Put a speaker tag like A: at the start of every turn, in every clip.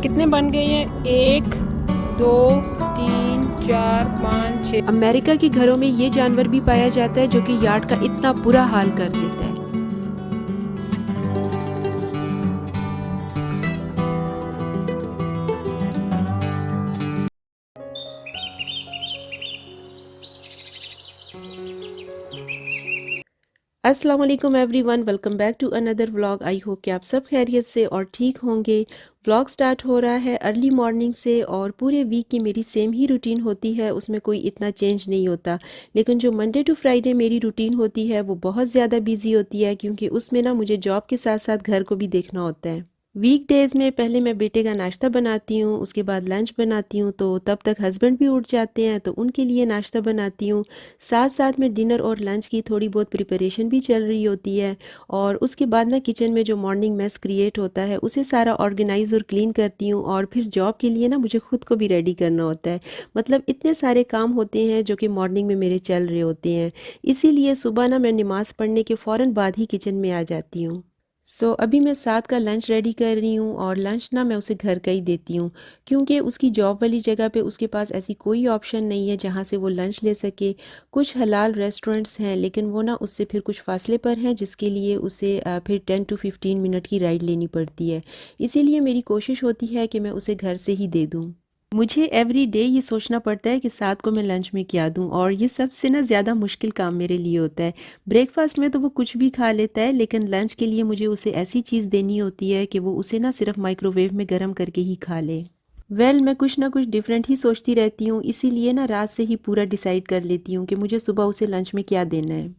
A: कितने बन गए हैं? 1 2 3 4 5 6।
B: अमेरिका के घरों में ये जानवर भी पाया जाता है जो कि यार्ड का इतना बुरा हाल कर देता है। अस्सलाम वालेकुम everyone, welcome back to another vlog. I hope कि आप सब खैरियत से और ठीक होंगे। व्लॉग स्टार्ट हो रहा है अर्ली मॉर्निंग से और पूरे वीक की मेरी सेम ही रूटीन होती है, उसमें कोई इतना चेंज नहीं होता। लेकिन जो मंडे टू फ्राइडे मेरी रूटीन होती है वो बहुत ज़्यादा बिजी होती है, क्योंकि उसमें ना मुझे जॉब के साथ साथ घर को भी देखना होता है। वीकडेज़ में पहले मैं बेटे का नाश्ता बनाती हूँ, उसके बाद लंच बनाती हूँ, तो तब तक हस्बैंड भी उठ जाते हैं तो उनके लिए नाश्ता बनाती हूँ। साथ साथ में डिनर और लंच की थोड़ी बहुत प्रिपरेशन भी चल रही होती है। और उसके बाद ना किचन में जो मॉर्निंग मेस क्रिएट होता है उसे सारा ऑर्गेनाइज और क्लीन करती हूँ, और फिर जॉब के लिए ना मुझे खुद को भी रेडी करना होता है। मतलब इतने सारे काम होते हैं जो कि मॉर्निंग में मेरे चल रहे होते हैं। इसीलिए सुबह ना मैं नमाज पढ़ने के फ़ौरन बाद ही किचन में आ जाती हूँ। अभी मैं 7 का लंच रेडी कर रही हूँ, और लंच ना मैं उसे घर का ही देती हूँ, क्योंकि उसकी जॉब वाली जगह पे उसके पास ऐसी कोई ऑप्शन नहीं है जहाँ से वो लंच ले सके। कुछ हलाल रेस्टोरेंट्स हैं, लेकिन वो ना उससे फिर कुछ फासले पर हैं, जिसके लिए उसे फिर 10 टू 15 मिनट की राइड लेनी पड़ती है। इसीलिए मेरी कोशिश होती है कि मैं उसे घर से ही दे दूँ। मुझे एवरी डे ये सोचना पड़ता है कि साथ को मैं लंच में क्या दूं, और ये सबसे ना ज़्यादा मुश्किल काम मेरे लिए होता है। ब्रेकफास्ट में तो वो कुछ भी खा लेता है, लेकिन लंच के लिए मुझे उसे ऐसी चीज़ देनी होती है कि वो उसे ना सिर्फ माइक्रोवेव में गर्म करके ही खा ले। मैं कुछ ना कुछ डिफरेंट ही सोचती रहती हूँ, इसीलिए ना रात से ही पूरा डिसाइड कर लेती हूँ कि मुझे सुबह उसे लंच में क्या देना है।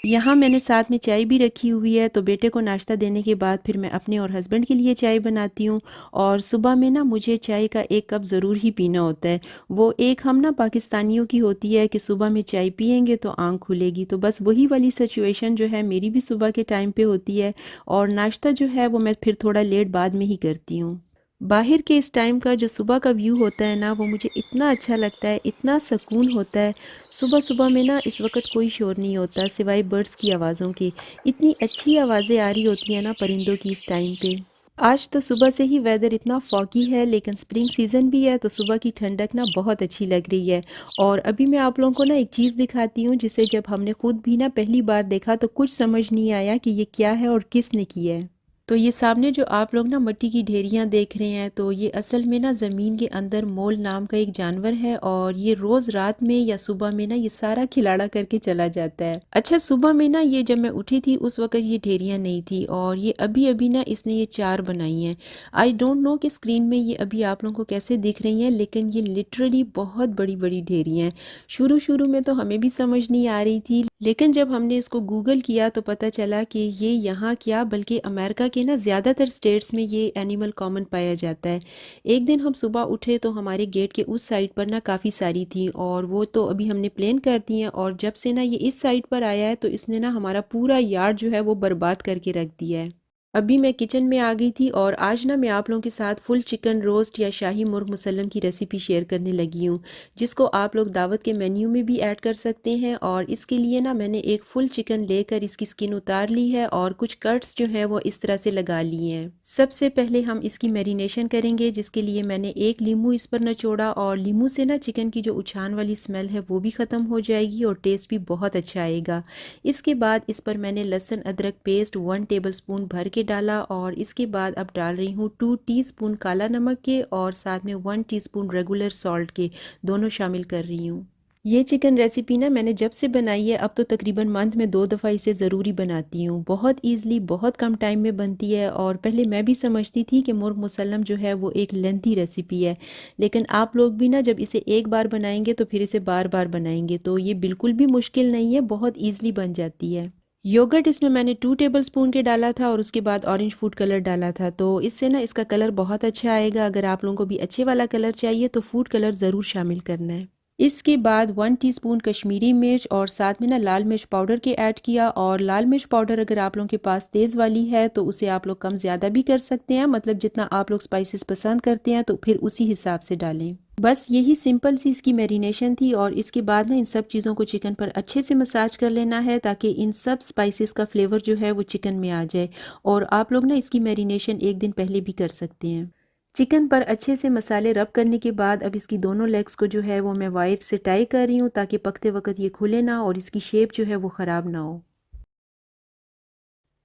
B: यहाँ मैंने साथ में चाय भी रखी हुई है, तो बेटे को नाश्ता देने के बाद फिर मैं अपने और हस्बैंड के लिए चाय बनाती हूँ। और सुबह में ना मुझे चाय का 1 कप ज़रूर ही पीना होता है। वो एक हम ना पाकिस्तानियों की होती है कि सुबह में चाय पियेंगे तो आँख खुलेगी, तो बस वही वाली सिचुएशन जो है मेरी भी सुबह के टाइम पे होती है। और नाश्ता जो है वो मैं फिर थोड़ा लेट बाद में ही करती हूँ। बाहर के इस टाइम का जो सुबह का व्यू होता है ना, वो मुझे इतना अच्छा लगता है, इतना सुकून होता है। सुबह सुबह में ना इस वक्त कोई शोर नहीं होता सिवाय बर्ड्स की आवाज़ों के। इतनी अच्छी आवाज़ें आ रही होती हैं ना परिंदों की इस टाइम पे। आज तो सुबह से ही वेदर इतना फॉगी है, लेकिन स्प्रिंग सीज़न भी है, तो सुबह की ठंडक ना बहुत अच्छी लग रही है। और अभी मैं आप लोगों को ना एक चीज़ दिखाती हूँ, जिसे जब हमने खुद भी ना पहली बार देखा तो कुछ समझ नहीं आया कि ये क्या है और किसने की है। तो ये सामने जो आप लोग ना मिट्टी की ढेरियां देख रहे हैं, तो ये असल में ना ज़मीन के अंदर मोल नाम का एक जानवर है, और ये रोज़ रात में या सुबह में ना ये सारा खिलाड़ा करके चला जाता है। अच्छा, सुबह में ना ये जब मैं उठी थी उस वक्त ये ढेरियां नहीं थी, और ये अभी अभी ना इसने ये 4 बनाई हैं। आई डोंट नो कि स्क्रीन में ये अभी आप लोगों को कैसे दिख रही हैं, लेकिन ये लिटरली बहुत बड़ी बड़ी ढेरियां हैं। शुरू शुरू में तो हमें भी समझ नहीं आ रही थी, लेकिन जब हमने इसको गूगल किया तो पता चला कि ये यहाँ क्या बल्कि अमेरिका के ना ज़्यादातर स्टेट्स में ये एनिमल कॉमन पाया जाता है। एक दिन हम सुबह उठे तो हमारे गेट के उस साइड पर ना काफ़ी सारी थी, और वो तो अभी हमने प्लेन कर दी हैं, और जब से ना ये इस साइड पर आया है तो इसने ना हमारा पूरा यार्ड जो है वो बर्बाद करके रख दिया है। अभी मैं किचन में आ गई थी, और आज ना मैं आप लोगों के साथ फुल चिकन रोस्ट या शाही मुर्ग मुसल्लम की रेसिपी शेयर करने लगी हूँ, जिसको आप लोग दावत के मेन्यू में भी ऐड कर सकते हैं। और इसके लिए ना मैंने एक फुल चिकन लेकर इसकी स्किन उतार ली है, और कुछ कट्स जो हैं वो इस तरह से लगा लिए हैं। सबसे पहले हम इसकी मैरिनेशन करेंगे, जिसके लिए मैंने एक लीमू इस पर निचोड़ा, और लीमू से ना चिकन की जो उछान वाली स्मेल है वो भी ख़त्म हो जाएगी और टेस्ट भी बहुत अच्छा आएगा। इसके बाद इस पर मैंने लहसुन अदरक पेस्ट 1 टेबलस्पून भर के डाला, और इसके बाद अब डाल रही हूँ 2 टीस्पून काला नमक के, और साथ में 1 टीस्पून रेगुलर सॉल्ट के, दोनों शामिल कर रही हूँ। ये चिकन रेसिपी ना मैंने जब से बनाई है अब तो तकरीबन मंथ में 2 दफ़ा इसे ज़रूरी बनाती हूँ। बहुत ईज़िली बहुत कम टाइम में बनती है, और पहले मैं भी समझती थी कि मुर्ग मुसल्लम जो है वो एक लेंथी रेसिपी है, लेकिन आप लोग भी ना जब इसे एक बार बनाएंगे तो फिर इसे बार बार बनाएंगे, तो ये बिल्कुल भी मुश्किल नहीं है, बहुत ईज़िली बन जाती है। योगर्ट इसमें मैंने 2 टेबलस्पून के डाला था, और उसके बाद ऑरेंज फूड कलर डाला था, तो इससे ना इसका कलर बहुत अच्छा आएगा। अगर आप लोगों को भी अच्छे वाला कलर चाहिए तो फूड कलर ज़रूर शामिल करना है। इसके बाद 1 टीस्पून कश्मीरी मिर्च, और साथ में ना लाल मिर्च पाउडर के ऐड किया। और लाल मिर्च पाउडर अगर आप लोगों के पास तेज़ वाली है तो उसे आप लोग कम ज़्यादा भी कर सकते हैं, मतलब जितना आप लोग स्पाइसेस पसंद करते हैं तो फिर उसी हिसाब से डालें। बस यही सिंपल सी इसकी मैरिनेशन थी और इसके बाद ना इन सब चीज़ों को चिकन पर अच्छे से मसाज कर लेना है ताकि इन सब स्पाइसेस का फ्लेवर जो है वो चिकन में आ जाए। और आप लोग ना इसकी मैरिनेशन एक दिन पहले भी कर सकते हैं। चिकन पर अच्छे से मसाले रब करने के बाद अब इसकी दोनों लेग्स को जो है वो मैं वायर से टाई कर रही हूँ ताकि पकते वक्त ये खुले ना और इसकी शेप जो है वो ख़राब ना हो।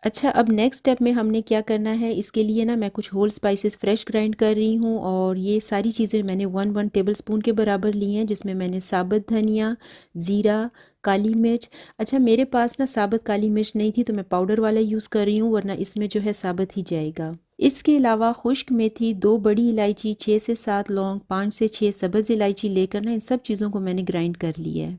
B: अच्छा, अब नेक्स्ट स्टेप में हमने क्या करना है, इसके लिए ना मैं कुछ होल स्पाइसेस फ्रेश ग्राइंड कर रही हूँ और ये सारी चीज़ें मैंने 1 टेबलस्पून के बराबर ली हैं, जिसमें मैंने साबुत धनिया, ज़ीरा, काली मिर्च। अच्छा, मेरे पास ना साबुत काली मिर्च नहीं थी तो मैं पाउडर वाला यूज़ कर रही हूँ, वरना इसमें जो है साबुत ही जाएगा। इसके अलावा खुश्क मेथी, 2 बड़ी इलायची, 6 से 7 लौंग, 5 से 6 सब्ज़ इलायची लेकर ना इन सब चीज़ों को मैंने ग्राइंड कर लिया है।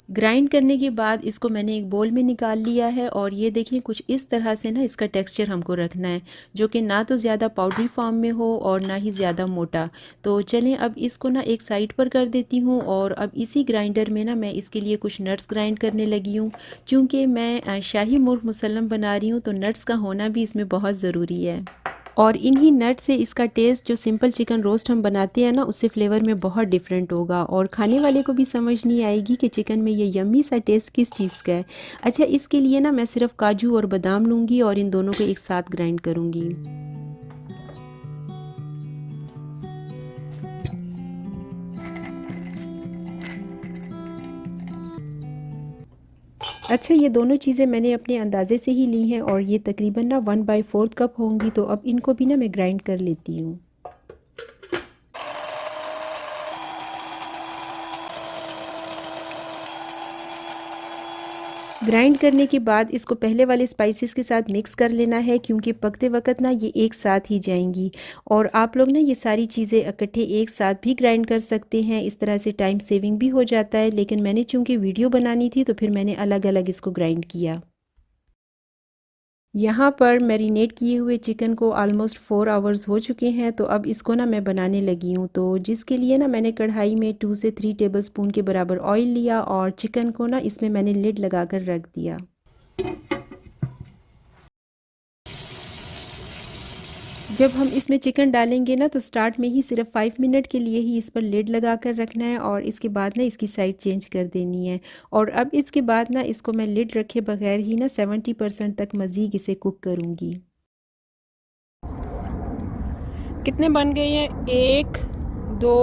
B: ग्राइंड करने के बाद इसको मैंने एक बोल में निकाल लिया है और ये देखिए कुछ इस तरह से ना इसका टेक्सचर हमको रखना है, जो कि ना तो ज़्यादा पाउडरी फॉर्म में हो और ना ही ज़्यादा मोटा। तो चलें अब इसको ना एक साइड पर कर देती हूँ और अब इसी ग्राइंडर में ना मैं इसके लिए कुछ नट्स ग्राइंड करने लगी हूँ। चूँकि मैं शाही मुर्ग मुसल्लम बना रही हूँ तो नट्स का होना भी इसमें बहुत ज़रूरी है। और इन्हीं नट से इसका टेस्ट जो सिंपल चिकन रोस्ट हम बनाते हैं ना उससे फ्लेवर में बहुत डिफरेंट होगा और खाने वाले को भी समझ नहीं आएगी कि चिकन में ये यम्मी सा टेस्ट किस चीज़ का है। अच्छा, इसके लिए ना मैं सिर्फ काजू और बादाम लूँगी और इन दोनों को एक साथ ग्राइंड करूँगी। अच्छा, ये दोनों चीज़ें मैंने अपने अंदाज़े से ही ली हैं और ये तकरीबन ना 1/4 कप होंगी, तो अब इनको भी ना मैं ग्राइंड कर लेती हूँ। ग्राइंड करने के बाद इसको पहले वाले स्पाइसेस के साथ मिक्स कर लेना है, क्योंकि पकते वक्त ना ये एक साथ ही जाएंगी। और आप लोग ना ये सारी चीज़ें इकट्ठे एक साथ भी ग्राइंड कर सकते हैं, इस तरह से टाइम सेविंग भी हो जाता है, लेकिन मैंने चूँकि वीडियो बनानी थी तो फिर मैंने अलग अलग इसको ग्राइंड किया। यहाँ पर मैरिनेट किए हुए चिकन को ऑलमोस्ट 4 आवर्स हो चुके हैं, तो अब इसको ना मैं बनाने लगी हूँ। तो जिसके लिए ना मैंने कढ़ाई में 2 से 3 टेबलस्पून के बराबर ऑयल लिया और चिकन को ना इसमें मैंने लिड लगाकर रख दिया। जब हम इसमें चिकन डालेंगे ना तो स्टार्ट में ही सिर्फ 5 मिनट के लिए ही इस पर लिड लगा कर रखना है और इसके बाद ना इसकी साइड चेंज कर देनी है। और अब इसके बाद ना इसको मैं लिड रखे बगैर ही ना 70% तक मज़ीद इसे कुक करूँगी।
A: कितने बन गए हैं? 1 2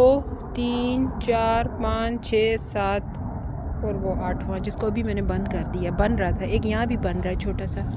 A: 3 4 5 6 7 और वो 8वां जिसको अभी मैंने बंद कर दिया, बन रहा था। एक यहाँ भी बन रहा है छोटा सा।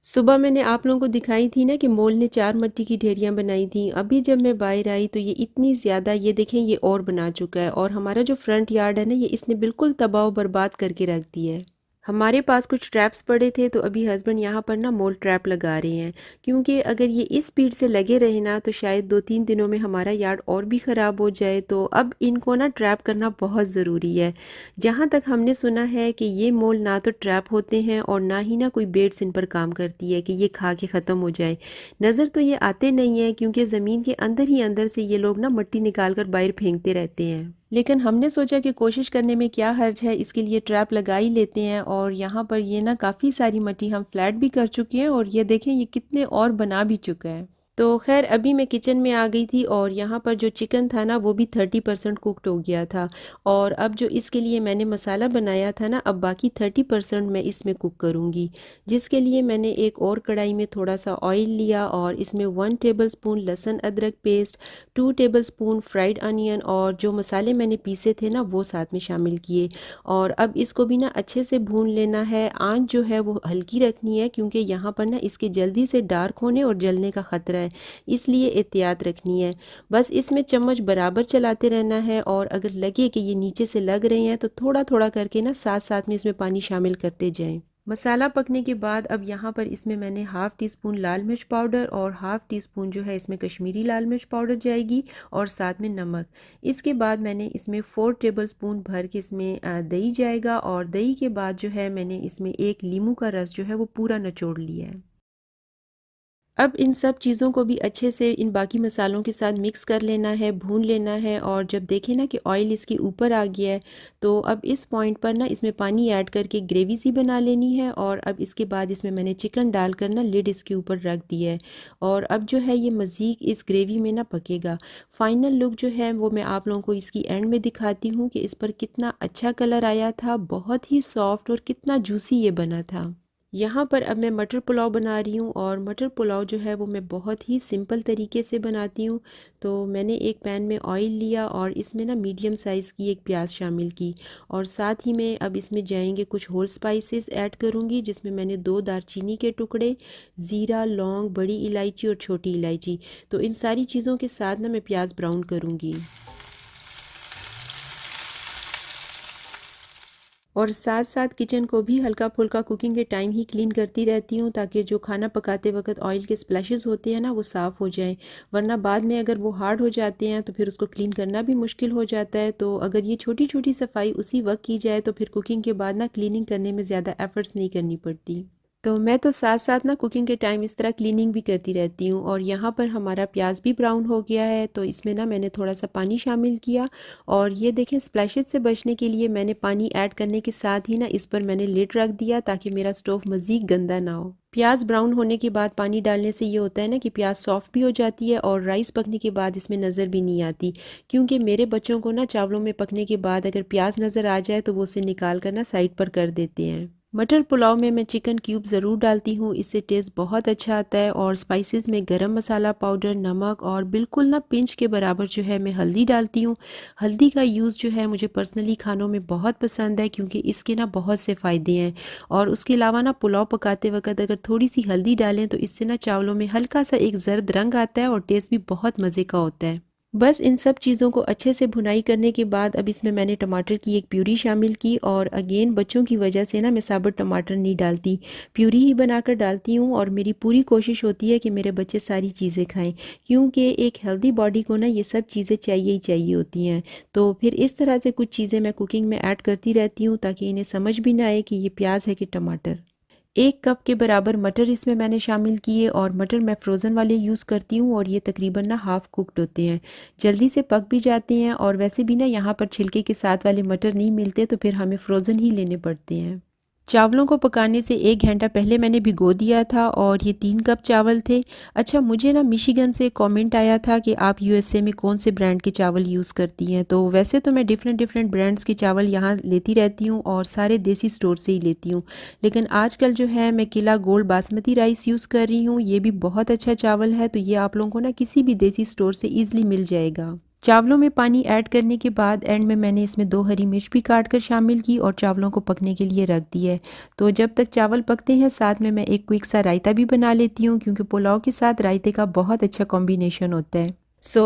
B: सुबह मैंने आप लोगों को दिखाई थी ना कि मोल ने 4 मट्टी की ढेरियां बनाई थी। अभी जब मैं बाहर आई तो ये इतनी ज़्यादा, ये देखें ये और बना चुका है और हमारा जो फ्रंट यार्ड है ना ये इसने बिल्कुल तबाह बर्बाद करके रख दिया है। हमारे पास कुछ ट्रैप्स पड़े थे तो अभी हस्बैंड यहाँ पर ना मोल ट्रैप लगा रहे हैं, क्योंकि अगर ये इस स्पीड से लगे रहे ना तो शायद 2-3 दिनों में हमारा यार्ड और भी ख़राब हो जाए। तो अब इनको ना ट्रैप करना बहुत ज़रूरी है। जहाँ तक हमने सुना है कि ये मोल ना तो ट्रैप होते हैं और ना ही ना कोई बेड्स इन पर काम करती है कि ये खा के ख़त्म हो जाए। नज़र तो ये आते नहीं हैं, क्योंकि ज़मीन के अंदर ही अंदर से ये लोग ना मिट्टी निकाल कर बाहर फेंकते रहते हैं। लेकिन हमने सोचा कि कोशिश करने में क्या हर्ज है, इसके लिए ट्रैप लगा ही लेते हैं। और यहाँ पर ये ना काफ़ी सारी मिट्टी हम फ्लैट भी कर चुके हैं और ये देखें ये कितने और बना भी चुका है। तो खैर अभी मैं किचन में आ गई थी और यहाँ पर जो चिकन था ना वो भी 30% कुक्ड हो गया था। और अब जो इसके लिए मैंने मसाला बनाया था ना, अब बाकी 30% मैं इसमें कुक करूँगी, जिसके लिए मैंने एक और कढ़ाई में थोड़ा सा ऑयल लिया और इसमें 1 टेबलस्पून लहसुन अदरक पेस्ट, 2 टेबलस्पून फ्राइड अनियन और जो मसाले मैंने पीसे थे ना वो साथ में शामिल किए। और अब इसको भी ना अच्छे से भून लेना है। आंच जो है वो हल्की रखनी है, क्योंकि यहाँ पर ना इसके जल्दी से डार्क होने और जलने का ख़तरा है, इसलिए एहतियात रखनी है। बस इसमें चम्मच बराबर चलाते रहना है और अगर लगे कि ये नीचे से लग रहे हैं तो थोड़ा थोड़ा करके ना साथ साथ में इसमें पानी शामिल करते जाएं। मसाला पकने के बाद अब यहाँ पर इसमें मैंने हाफ़ टी स्पून लाल मिर्च पाउडर और हाफ़ टी स्पून जो है इसमें कश्मीरी लाल मिर्च पाउडर जाएगी और साथ में नमक। इसके बाद मैंने इसमें 4 टेबलस्पून भर के इसमें दही जाएगा और दही के बाद जो है मैंने इसमें एक नींबू का रस जो है वो पूरा निचोड़ लिया है। अब इन सब चीज़ों को भी अच्छे से इन बाकी मसालों के साथ मिक्स कर लेना है, भून लेना है। और जब देखें ना कि ऑयल इसके ऊपर आ गया है, तो अब इस पॉइंट पर ना इसमें पानी ऐड करके ग्रेवी सी बना लेनी है। और अब इसके बाद इसमें मैंने चिकन डालकर ना लिड इसके ऊपर रख दिया है। और अब जो है ये मज़ीद इस ग्रेवी में ना पकेगा। फाइनल लुक जो है वो मैं आप लोगों को इसकी एंड में दिखाती हूँ कि इस पर कितना अच्छा कलर आया था, बहुत ही सॉफ्ट और कितना जूसी ये बना था। यहाँ पर अब मैं मटर पुलाव बना रही हूँ, और मटर पुलाव जो है वो मैं बहुत ही सिंपल तरीके से बनाती हूँ। तो मैंने एक पैन में ऑयल लिया और इसमें ना मीडियम साइज़ की एक प्याज शामिल की, और साथ ही में अब इसमें जाएंगे कुछ होल स्पाइसेस ऐड करूँगी, जिसमें मैंने 2 दालचीनी के टुकड़े, ज़ीरा, लौंग, बड़ी इलायची और छोटी इलायची। तो इन सारी चीज़ों के साथ ना मैं प्याज ब्राउन करूँगी। और साथ साथ किचन को भी हल्का फुल्का कुकिंग के टाइम ही क्लीन करती रहती हूँ, ताकि जो खाना पकाते वक्त ऑयल के स्प्लैशेस होते हैं ना वो साफ़ हो जाएं। वरना बाद में अगर वो हार्ड हो जाते हैं तो फिर उसको क्लीन करना भी मुश्किल हो जाता है। तो अगर ये छोटी छोटी सफाई उसी वक्त की जाए तो फिर कुकिंग के बाद ना क्लीनिंग करने में ज़्यादा एफर्ट्स नहीं करनी पड़ती। तो मैं तो साथ साथ ना कुकिंग के टाइम इस तरह क्लीनिंग भी करती रहती हूँ। और यहाँ पर हमारा प्याज भी ब्राउन हो गया है, तो इसमें ना मैंने थोड़ा सा पानी शामिल किया। और ये देखें, स्प्लैशेस से बचने के लिए मैंने पानी ऐड करने के साथ ही ना इस पर मैंने लिड रख दिया, ताकि मेरा स्टोव मज़ीद गंदा ना हो। प्याज ब्राउन होने के बाद पानी डालने से ये होता है ना कि प्याज सॉफ्ट भी हो जाती है, और राइस पकने के बाद इसमें नज़र भी नहीं आती। क्योंकि मेरे बच्चों को ना चावलों में पकने के बाद अगर प्याज नज़र आ जाए तो वो उसे निकाल कर ना साइड पर कर देते हैं। मटर पुलाव में मैं चिकन क्यूब ज़रूर डालती हूँ, इससे टेस्ट बहुत अच्छा आता है। और स्पाइसेस में गरम मसाला पाउडर, नमक और बिल्कुल ना पिंच के बराबर जो है मैं हल्दी डालती हूँ। हल्दी का यूज़ जो है मुझे पर्सनली खानों में बहुत पसंद है, क्योंकि इसके ना बहुत से फ़ायदे हैं। और उसके अलावा ना पुलाव पकाते वक्त अगर थोड़ी सी हल्दी डालें तो इससे ना चावलों में हल्का सा एक जर्द रंग आता है और टेस्ट भी बहुत मज़े का होता है। बस इन सब चीज़ों को अच्छे से भुनाई करने के बाद अब इसमें मैंने टमाटर की एक प्यूरी शामिल की। और अगेन बच्चों की वजह से ना मैं साबुत टमाटर नहीं डालती, प्यूरी ही बनाकर डालती हूँ। और मेरी पूरी कोशिश होती है कि मेरे बच्चे सारी चीज़ें खाएं, क्योंकि एक हेल्दी बॉडी को ना ये सब चीज़ें चाहिए ही चाहिए होती हैं। तो फिर इस तरह से कुछ चीज़ें मैं कुकिंग में ऐड करती रहती हूँ, ताकि इन्हें समझ भी ना आए कि ये प्याज है कि टमाटर। 1 कप के बराबर मटर इसमें मैंने शामिल किए, और मटर मैं फ़्रोज़न वाले यूज़ करती हूँ, और ये तकरीबन ना हाफ़ कुक्ड होते हैं, जल्दी से पक भी जाते हैं। और वैसे भी ना यहाँ पर छिलके के साथ वाले मटर नहीं मिलते, तो फिर हमें फ़्रोज़न ही लेने पड़ते हैं। चावलों को पकाने से 1 घंटा पहले मैंने भिगो दिया था, और ये 3 कप चावल थे। अच्छा, मुझे ना मिशिगन से कमेंट आया था कि आप यूएसए में कौन से ब्रांड के चावल यूज़ करती हैं। तो वैसे तो मैं डिफरेंट ब्रांड्स के चावल यहाँ लेती रहती हूँ, और सारे देसी स्टोर से ही लेती हूँ। लेकिन आजकल जो है मैं किला गोल्ड बासमती राइस यूज़ कर रही हूँ। ये भी बहुत अच्छा चावल है, तो ये आप लोगों को ना किसी भी देसी स्टोर से ईज़िली मिल जाएगा। चावलों में पानी ऐड करने के बाद एंड में मैंने इसमें 2 हरी मिर्च भी काट कर शामिल की, और चावलों को पकने के लिए रख दिया है। तो जब तक चावल पकते हैं, साथ में मैं एक क्विक सा रायता भी बना लेती हूँ, क्योंकि पुलाव के साथ रायते का बहुत अच्छा कॉम्बिनेशन होता है।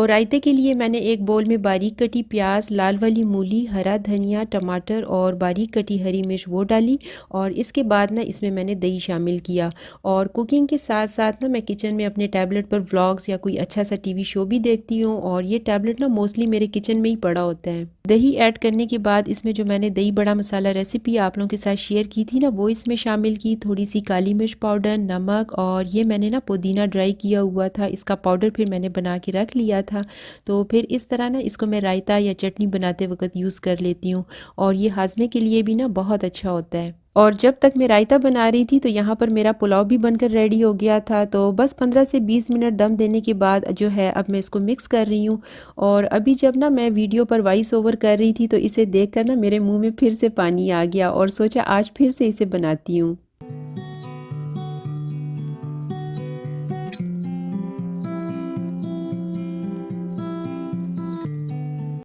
B: रायते के लिए मैंने एक बोल में बारीक कटी प्याज, लाल वाली मूली, हरा धनिया, टमाटर और बारीक कटी हरी मिर्च वो डाली। और इसके बाद ना इसमें मैंने दही शामिल किया। और कुकिंग के साथ साथ ना मैं किचन में अपने टैबलेट पर व्लॉग्स या कोई अच्छा सा टीवी शो भी देखती हूँ, और ये टैबलेट ना मोस्टली मेरे किचन में ही पड़ा होता है। दही ऐड करने के बाद इसमें जो मैंने दही बड़ा मसाला रेसिपी आप लोगों के साथ शेयर की थी ना, वो इसमें शामिल की। थोड़ी सी काली मिर्च पाउडर, नमक, और ये मैंने ना पुदीना ड्राई किया हुआ था, इसका पाउडर फिर मैंने बना के रख लिया था। तो फिर इस तरह ना इसको मैं रायता या चटनी बनाते वक्त यूज़ कर लेती हूँ, और ये हाजमे के लिए भी ना बहुत अच्छा होता है। और जब तक मैं रायता बना रही थी तो यहाँ पर मेरा पुलाव भी बनकर रेडी हो गया था। तो बस 15 से 20 मिनट दम देने के बाद जो है अब मैं इसको मिक्स कर रही हूँ। और अभी जब ना मैं वीडियो पर वॉइस ओवर कर रही थी तो इसे देखकर ना मेरे मुंह में फिर से पानी आ गया, और सोचा आज फिर से इसे बनाती हूँ।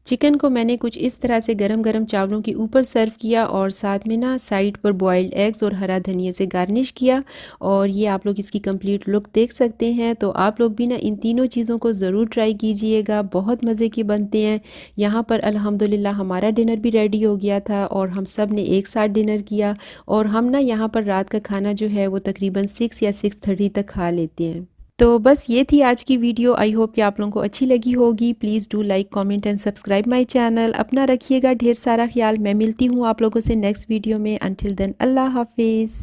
B: चिकन को मैंने कुछ इस तरह से गरम गरम चावलों के ऊपर सर्व किया, और साथ में ना साइड पर बॉइल्ड एग्स और हरा धनिया से गार्निश किया। और ये आप लोग इसकी कंप्लीट लुक देख सकते हैं। तो आप लोग भी ना इन तीनों चीज़ों को ज़रूर ट्राई कीजिएगा, बहुत मज़े के बनते हैं। यहाँ पर अल्हम्दुलिल्लाह हमारा डिनर भी रेडी हो गया था, और हम सब ने एक साथ डिनर किया। और हम ना यहाँ पर रात का खाना जो है वो तकरीबन 6 या 6:30 तक खा लेते हैं। तो बस ये थी आज की वीडियो। आई होप कि आप लोगों को अच्छी लगी होगी। Please do like, comment and subscribe my channel. अपना रखिएगा ढेर सारा ख्याल। मैं मिलती हूँ आप लोगों से नेक्स्ट वीडियो में। अंटिल देन, अल्लाह हाफिज़।